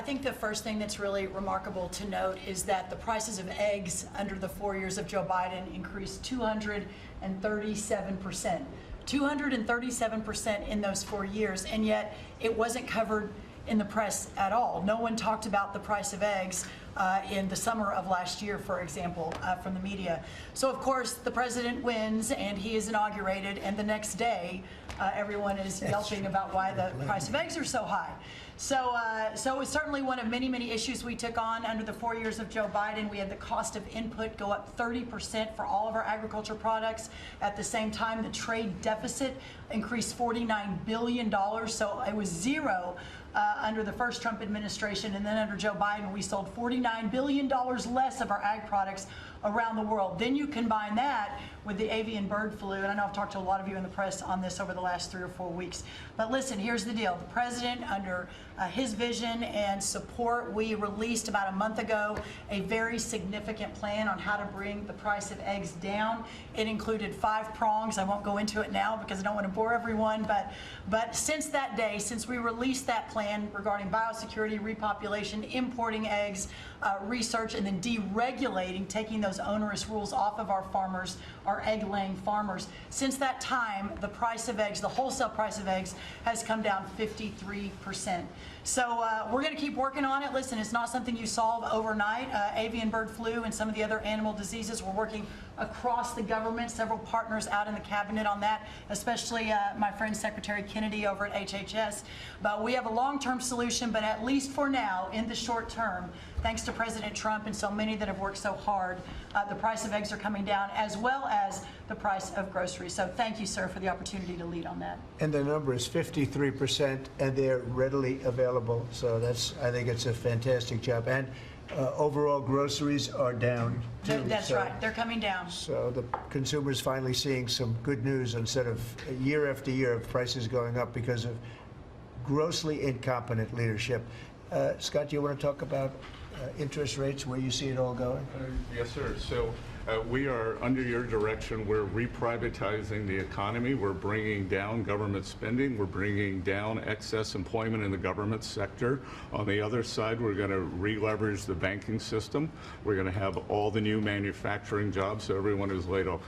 I think the first thing that's really remarkable to note is that the prices of eggs under the 4 years of Joe Biden increased 237%. 237% in those 4 years, and yet it wasn't covered in the press at all. No one talked about the price of eggs in the summer of last year, for example, from the media. So of course the president wins and he is inaugurated, and the next day everyone is yelping about why the price of eggs are so high. So it was certainly one of many, many issues we took on under the 4 years of Joe Biden. We had the cost of input go up 30% for all of our agriculture products. At the same time, the trade deficit increased $49 billion. So it was zero under the first Trump administration, and then under Joe Biden, we sold $49 billion less of our ag products around the world. Then you combine that with the avian bird flu, and I know I've talked to a lot of you in the press on this over the last 3 or 4 weeks. But listen, here's the deal. The president, under his vision and support, we released about a month ago a very significant plan on how to bring the price of eggs down. It included 5 prongs. I won't go into it now because I don't want to bore everyone, but since that day, since we released that plan regarding biosecurity, repopulation, importing eggs, research, and then deregulating, taking those onerous rules off of our farmers, our egg-laying farmers, since that time, the price of eggs, the wholesale price of eggs, has come down 53%. So we're going to keep working on it. Listen, it's not something you solve overnight. Avian bird flu and some of the other animal diseases, we're working across the government, several partners out in the cabinet on that, especially my friend Secretary Kennedy over at HHS. But we have a long-term solution, but at least for now, in the short term, thanks to President Trump and so many that have worked so hard, the price of eggs are coming down, as well as the price of groceries. So thank you, sir, for the opportunity to lead on that. And the number is 53%, and they're readily available. So I think it's a fantastic job. And overall, groceries are down, too. That's right. They're coming down. So the consumer's finally seeing some good news instead of year after year of prices going up because of grossly incompetent leadership. Scott, do you want to talk about interest rates, where you see it all going? Yes, sir. So we are, under your direction, we're reprivatizing the economy. We're bringing down government spending. We're bringing down excess employment in the government sector. On the other side, we're going to re-leverage the banking system. We're going to have all the new manufacturing jobs, so everyone who's laid off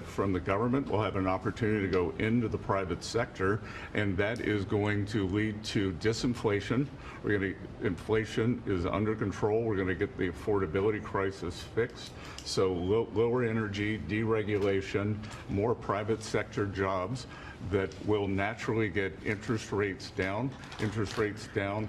from the government will have an opportunity to go into the private sector, and that is going to lead to disinflation. Inflation is under control. We're going to get the affordability crisis fixed. So lower energy, deregulation, more private sector jobs that will naturally get interest rates down. Interest rates down